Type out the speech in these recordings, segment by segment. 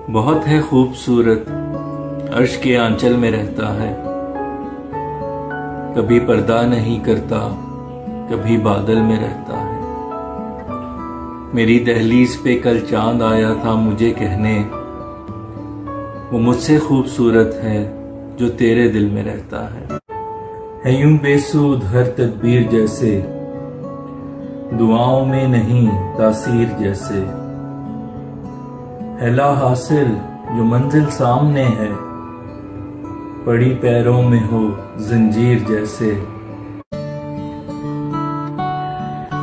बहुत है खूबसूरत, अर्श के आंचल में रहता है। कभी पर्दा नहीं करता, कभी बादल में रहता है। मेरी दहलीज पे कल चांद आया था मुझे कहने, वो मुझसे खूबसूरत है जो तेरे दिल में रहता है यूं बेसूद हर तदबीर जैसे, दुआओं में नहीं तासीर जैसे। है ला हासिल जो मंजिल सामने है, पड़ी पैरों में हो जंजीर जैसे।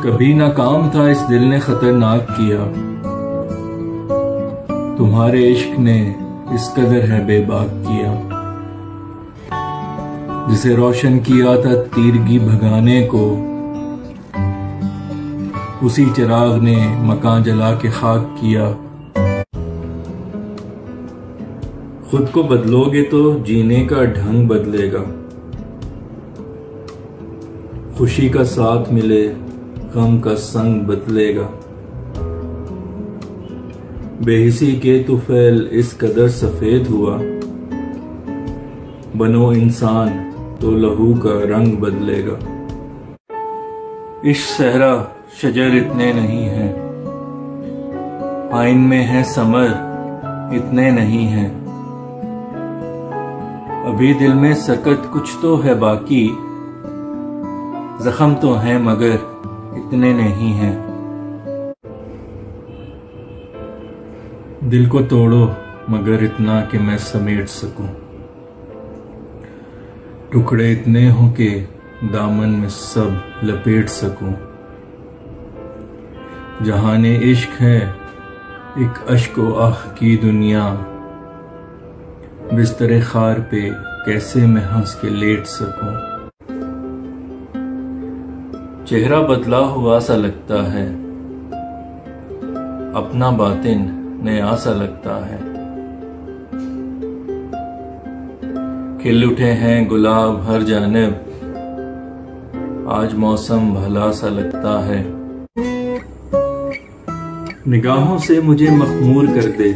कभी ना काम था इस दिल ने खतरनाक किया, तुम्हारे इश्क ने इस कदर है बेबाक किया। जिसे रोशन किया था तीरगी भगाने को, उसी चिराग ने मकान जला के खाक किया। खुद को बदलोगे तो जीने का ढंग बदलेगा, खुशी का साथ मिले गम का संग बदलेगा। बेहिसी के तुफैल इस कदर सफेद हुआ, बनो इंसान तो लहू का रंग बदलेगा। इश्क सहरा शजर इतने नहीं हैं, आइन में है समर इतने नहीं हैं। अभी दिल में सकत कुछ तो है बाकी, जख्म तो हैं मगर इतने नहीं हैं। दिल को तोड़ो मगर इतना कि मैं समेट सकूं, टुकड़े इतने हो के दामन में सब लपेट सकूं। जहाने इश्क है एक अश्को आह की दुनिया, बिस्तरे खार पे कैसे मैं हंस के लेट सकूं। चेहरा बदला हुआ सा लगता है, अपना बातिन नया सा लगता है। खिल उठे हैं गुलाब हर जानिब, आज मौसम भला सा लगता है। निगाहों से मुझे मखमूर कर दे,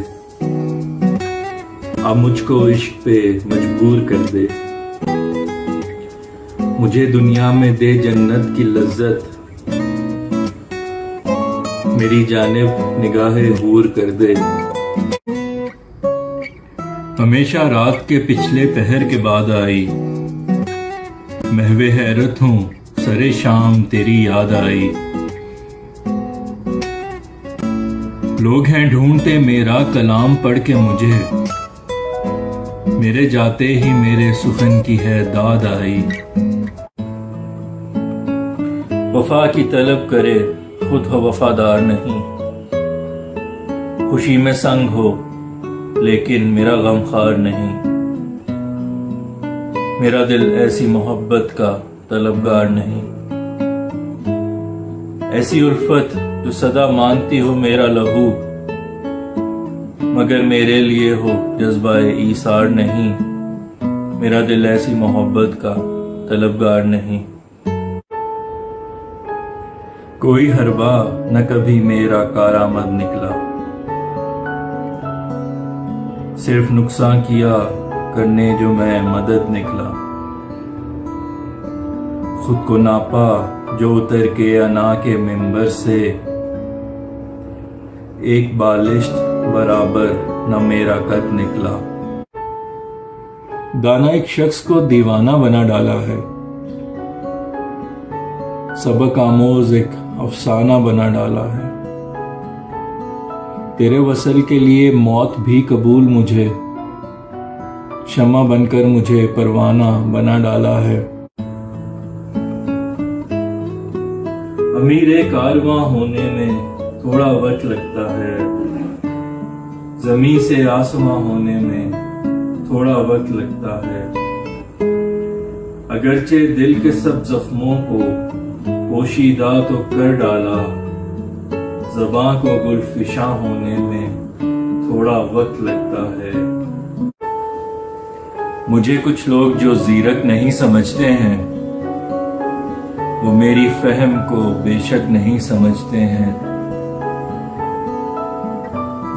अब मुझको इश्क पे मजबूर कर दे। मुझे दुनिया में दे जन्नत की लज्जत, मेरी जानिब निगाहे हूर कर दे। हमेशा रात के पिछले पहर के बाद आई, महवे हैरत हूँ सरे शाम तेरी याद आई। लोग हैं ढूंढते मेरा कलाम पढ़ के मुझे, मेरे जाते ही मेरे सुखन की है दाद आई। वफा की तलब करे खुद हो वफादार नहीं, खुशी में संग हो लेकिन मेरा गमखार नहीं। मेरा दिल ऐसी मोहब्बत का तलबगार नहीं, ऐसी उल्फत जो सदा मांगती हो मेरा लहू, मगर मेरे लिए हो जज्बाए ईसार नहीं। मेरा दिल ऐसी मोहब्बत का तलबगार नहीं। कोई हरबा न कभी मेरा कारामद निकला, सिर्फ नुकसान किया करने जो मैं मदद निकला। खुद को नापा जो उतर के अना के मिंबर से, एक बालिश्त बराबर न मेरा कद निकला। दाना एक शख्स को दीवाना बना डाला है, सबक आमोज एक अफसाना बना डाला है। तेरे वसल के लिए मौत भी कबूल मुझे, शमा बनकर मुझे परवाना बना डाला है। अमीर कारवां होने में थोड़ा वक्त लगता है, जमीन से आसमां होने में थोड़ा वक्त लगता है। अगरचे दिल के सब जख्मों को पोशीदा तो कर डाला, ज़बां को गुलफिशा होने में थोड़ा वक्त लगता है। मुझे कुछ लोग जो जीरक नहीं समझते हैं, वो मेरी फहम को बेशक नहीं समझते हैं।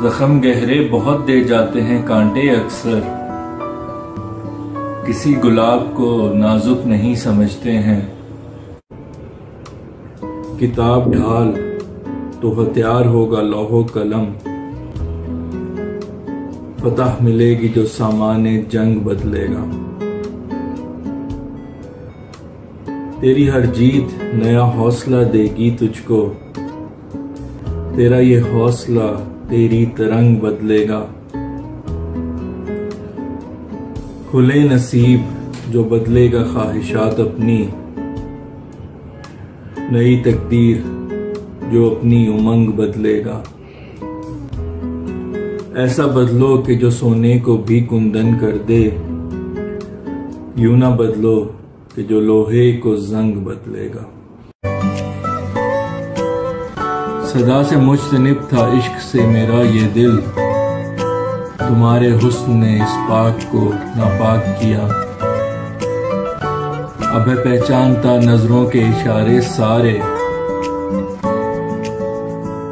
जख्म गहरे बहुत दे जाते हैं कांटे अक्सर, किसी गुलाब को नाजुक नहीं समझते हैं। किताब ढाल तो हथियार होगा लौहो कलम, फतह मिलेगी जो सामाने जंग बदलेगा। तेरी हर जीत नया हौसला देगी तुझको, तेरा ये हौसला तेरी तरंग बदलेगा। खुले नसीब जो बदलेगा ख्वाहिशात अपनी, नई तकदीर जो अपनी उमंग बदलेगा। ऐसा बदलो कि जो सोने को भी कुंदन कर दे, यूं ना बदलो कि जो लोहे को जंग बदलेगा। सदा से मुजतनिब था इश्क से मेरा ये दिल, तुम्हारे हुस्न ने इस पाक को नापाक किया। अब है पहचानता नजरों के इशारे सारे,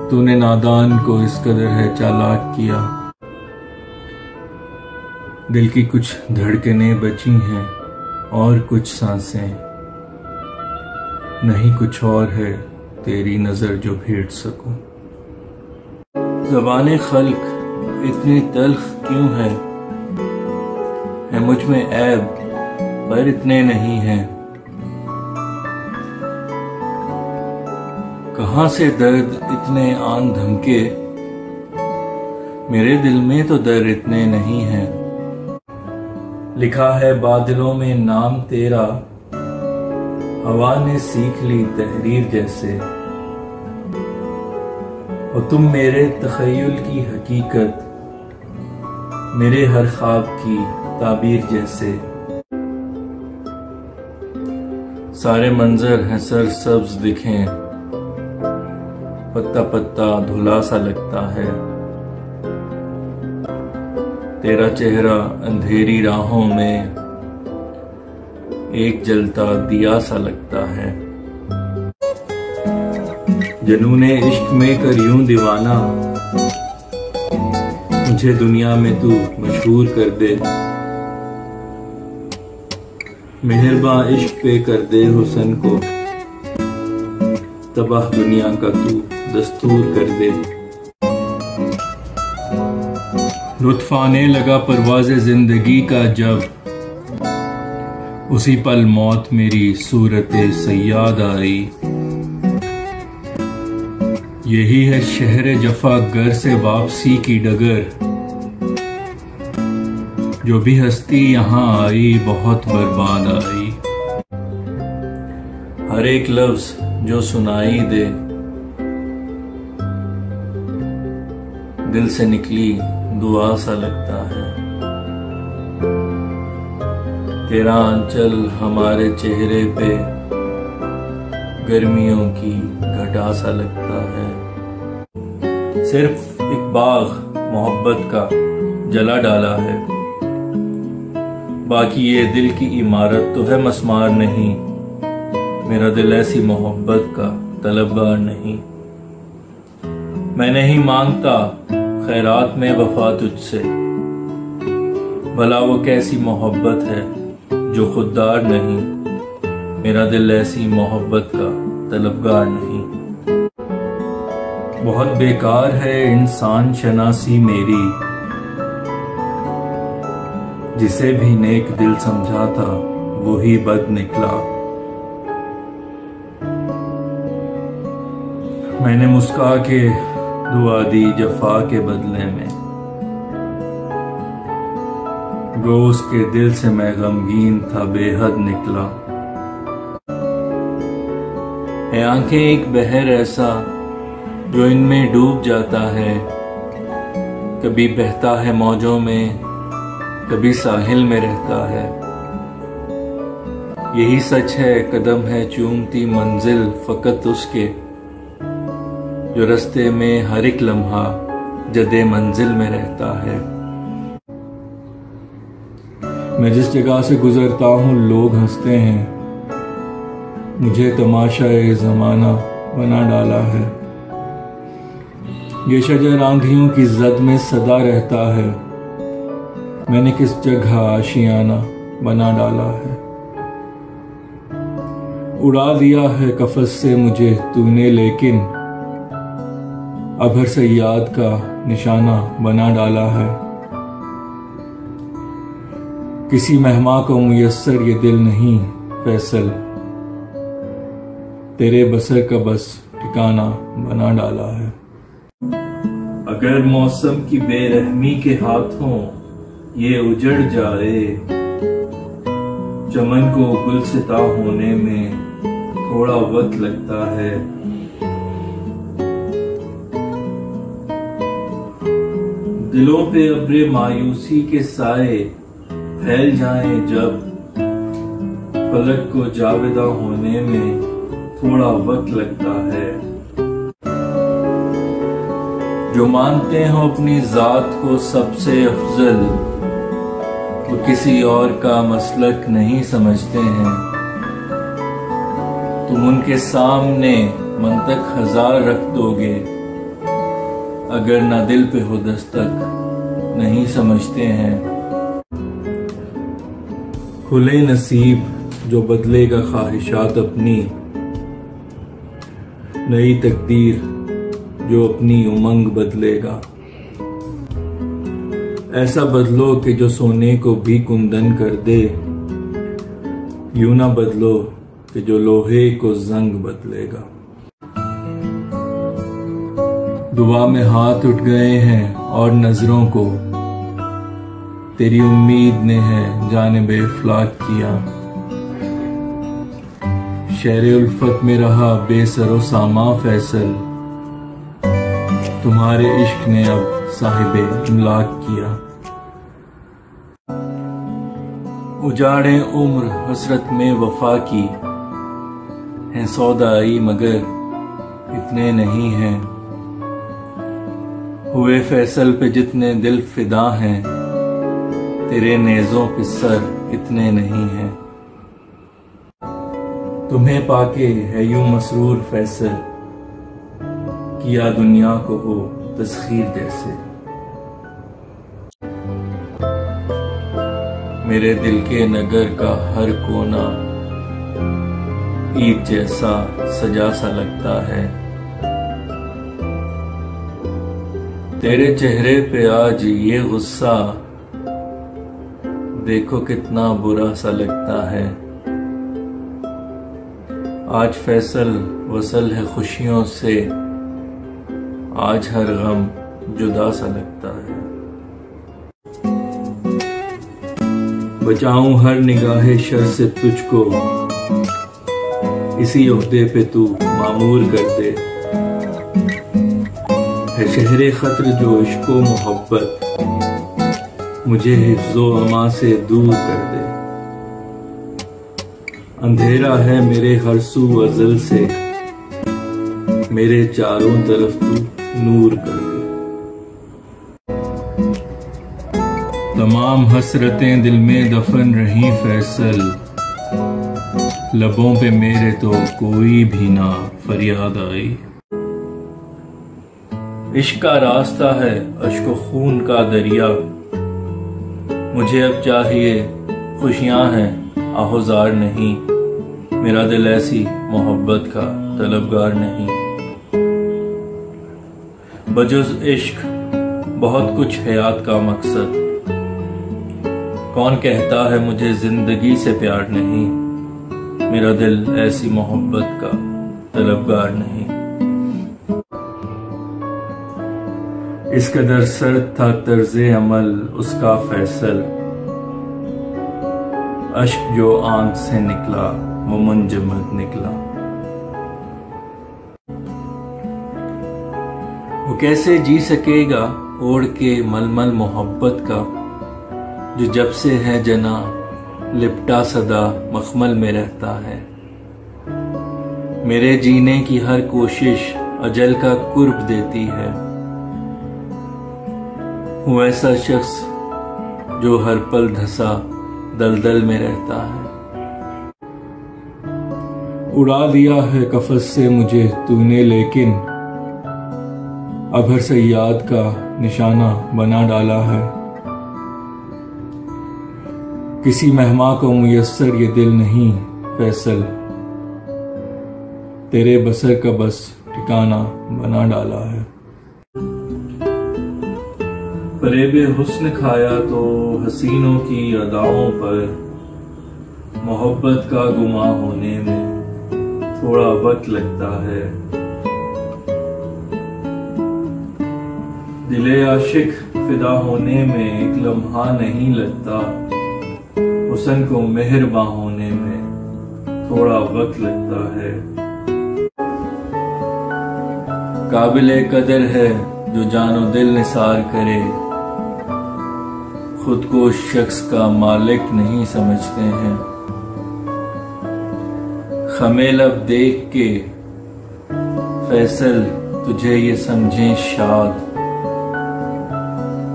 तूने नादान को इस कदर है चालाक किया। दिल की कुछ धड़कनें बची हैं और कुछ सांसें, नहीं कुछ और है तेरी नजर जो भेंट सकूं। ज़बाने खल्क इतनी तल्ख क्यों है मुझ में ऐब पर इतने नहीं हैं। कहां से दर्द इतने आन धमके, मेरे दिल में तो दर्द इतने नहीं हैं। लिखा है बादलों में नाम तेरा, हवा ने सीख ली तहरीर जैसे। और तुम मेरे तखय्युल की हकीकत, मेरे हर ख्वाब की ताबीर जैसे। सारे मंजर हैं सरसब्ज दिखें, पत्ता पत्ता धुला सा लगता है। तेरा चेहरा अंधेरी राहों में एक जलता दिया सा लगता है। जनूने इश्क में कर यूं दीवाना, मुझे दुनिया में तू मशहूर कर दे। मेहरबां इश्क पे कर दे हुस्न को, तबाह दुनिया का तू दस्तूर कर दे। लुत्फ आने लगा परवाज़े जिंदगी का जब, उसी पल मौत मेरी सूरत सयाद आई। यही है शहर जफा घर से वापसी की डगर, जो भी हस्ती यहाँ आई बहुत बर्बाद आई। हर एक लफ्ज जो सुनाई दे, दिल से निकली दुआ सा लगता है। तेरा आंचल हमारे चेहरे पे गर्मियों की घटा सा लगता है। सिर्फ एक बाग मोहब्बत का जला डाला है, बाकी ये दिल की इमारत तो है मस्मार नहीं। मेरा दिल ऐसी मोहब्बत का तलबगार नहीं। मैं नहीं मांगता खैरात में वफा तुझसे, भला वो कैसी मोहब्बत है जो खुददार नहीं। मेरा दिल ऐसी मोहब्बत का तलबगार नहीं। बहुत बेकार है इंसान शनासी मेरी, जिसे भी नेक दिल समझा था वही बद निकला। मैंने मुस्का के दुआ दी जफा के बदले में, रोज के दिल से मैं गमगीन था बेहद निकला। है आंखें एक बहर ऐसा जो इनमें डूब जाता है, कभी बहता है मौजों में कभी साहिल में रहता है। यही सच है कदम है चूमती मंजिल फकत उसके, जो रास्ते में हर एक लम्हा जदे मंजिल में रहता है। मैं जिस जगह से गुजरता हूँ लोग हंसते हैं, मुझे तमाशा ए ज़माना बना डाला है। ये शजर आंधियों की जद में सदा रहता है, मैंने किस जगह आशियाना बना डाला है। उड़ा दिया है कफस से मुझे तूने, लेकिन अब हर सयाद का निशाना बना डाला है। किसी मेहमा को मुयस्सर ये दिल नहीं फैसल, तेरे बसर का बस ठिकाना बना डाला है। अगर मौसम की बेरहमी के हाथों ये उजड़ जाए, चमन को गुलसिता होने में थोड़ा वक्त लगता है। दिलों पे अब्रे मायूसी के साए फैल जाएं जब, फलक को जावेदा होने में थोड़ा वक्त लगता है। जो मानते हो अपनी जात को सबसे अफजल, वो किसी और का मसलक नहीं समझते हैं। तुम उनके सामने मंतक हजार रख दोगे, अगर ना दिल पे हो दस्तक नहीं समझते हैं। खुले नसीब जो बदलेगा ख्वाहिशात अपनी, नई तकदीर जो अपनी उमंग बदलेगा। ऐसा बदलो कि जो सोने को भी कुंदन कर दे, यूं ना बदलो कि जो लोहे को जंग बदलेगा। दुआ में हाथ उठ गए हैं और नजरों को तेरी उम्मीद ने है जानिब इफ्लाक किया। शहर उल्फत में रहा बेसरो सामा फैसल, तुम्हारे इश्क ने अब साहिबे इमलाक किया। उजाड़े उम्र हसरत में वफा की, हैं सौदाई मगर इतने नहीं हैं। हुए फैसल पे जितने दिल फिदा हैं, तेरे नेज़ों पे सर इतने नहीं हैं। तुम्हें पाके है यूं मसरूर फैसल, किया दुनिया को हो तस्खीर जैसे। मेरे दिल के नगर का हर कोना ईद जैसा सजा सा लगता है। तेरे चेहरे पे आज ये गुस्सा देखो कितना बुरा सा लगता है। आज फैसल वसल है खुशियों से, आज हर गम जुदा सा लगता है। बचाऊं हर निगाहे शर से तुझको, इसी ओहदे पे तू मामूर कर दे। है शहरे खतर जो इश्को मोहब्बत, मुझे हिफ्ज़ो अमा से दूर कर दे। अंधेरा है मेरे हर सू अज़ल से, मेरे चारों तरफ तू नूर कर दे। तमाम हसरतें दिल में दफन रही फैसल, लबों पे मेरे तो कोई भी ना फरियाद आई। इश्क का रास्ता है अश्को खून का दरिया, मुझे अब चाहिए खुशियां हैं आहोजार नहीं। मेरा दिल ऐसी मोहब्बत का तलबगार नहीं। बजुज़ इश्क बहुत कुछ हयात का मकसद, कौन कहता है मुझे जिंदगी से प्यार नहीं। मेरा दिल ऐसी मोहब्बत का तलबगार नहीं। इस कदर सर्द था तर्ज़े अमल उसका फैसल, अश्क जो आंख से निकला वो मुंजमद निकला। वो कैसे जी सकेगा ओढ़ के मलमल मोहब्बत का, जो जब से है जना लिपटा सदा मखमल में रहता है। मेरे जीने की हर कोशिश अजल का कुर्ब देती है। हूँ ऐसा शख्स जो हर पल धसा दलदल में रहता है। उड़ा दिया है कफस से मुझे तूने, लेकिन अब हर सयाद का निशाना बना डाला है। किसी मेहमा को मुयस्सर ये दिल नहीं फैसल, तेरे बसर का बस ठिकाना बना डाला है। फरेबे हुस्न खाया तो हसीनों की अदाओं पर, मोहब्बत का गुमा होने में थोड़ा वक्त लगता है। दिले आशिक फिदा होने में एक लम्हा नहीं लगता, हुस्न को मेहरबां होने में थोड़ा वक्त लगता है। काबिले कदर है जो जानो दिल निसार करे, खुद को उस शख्स का मालिक नहीं समझते हैं। खमेलब देख के फैसल तुझे ये समझें शाद,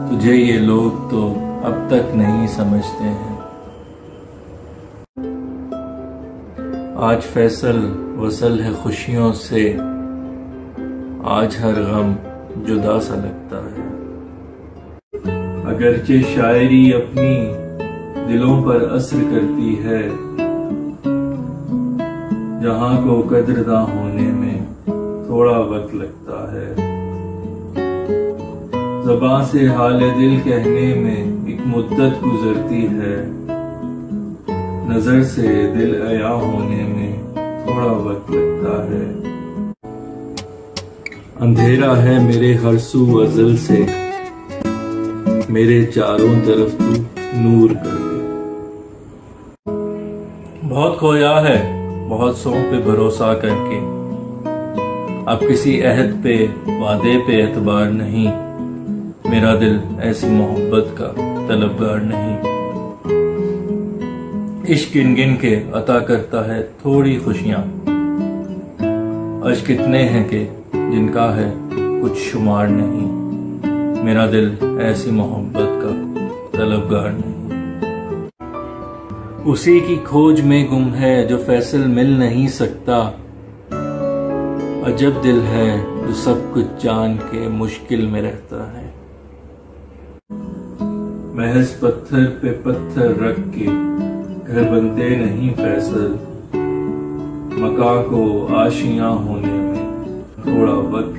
तुझे ये लोग तो अब तक नहीं समझते हैं। आज फैसल वसल है खुशियों से, आज हर गम जुदा सा लगता है। अगरचे शायरी अपनी दिलों पर असर करती है, जहां को कदरदां होने में थोड़ा वक्त लगता है। ज़बां से हाल दिल कहने में एक मुद्दत गुजरती है, नजर से दिल अया होने में थोड़ा वक्त लगता है। अंधेरा है मेरे हर सू अज़ल से, मेरे चारों तरफ तू नूर कर दे। बहुत खोया है बहुत सौ पे भरोसा करके, अब किसी अहद पे वादे पे एतबार नहीं, मेरा दिल ऐसी मोहब्बत का तलबगार नहीं। इश्क गिन गिन के अता करता है थोड़ी खुशियां, अश्क कितने हैं कि जिनका है कुछ शुमार नहीं, मेरा दिल ऐसी मोहब्बत का तलबगार नहीं। उसी की खोज में गुम है जो फैसल मिल नहीं सकता, अजब दिल है जो सब कुछ जान के मुश्किल में रहता है। महज पत्थर पे पत्थर रख के घर बनते नहीं फैसल, मकान को आशियां होने में थोड़ा वक्त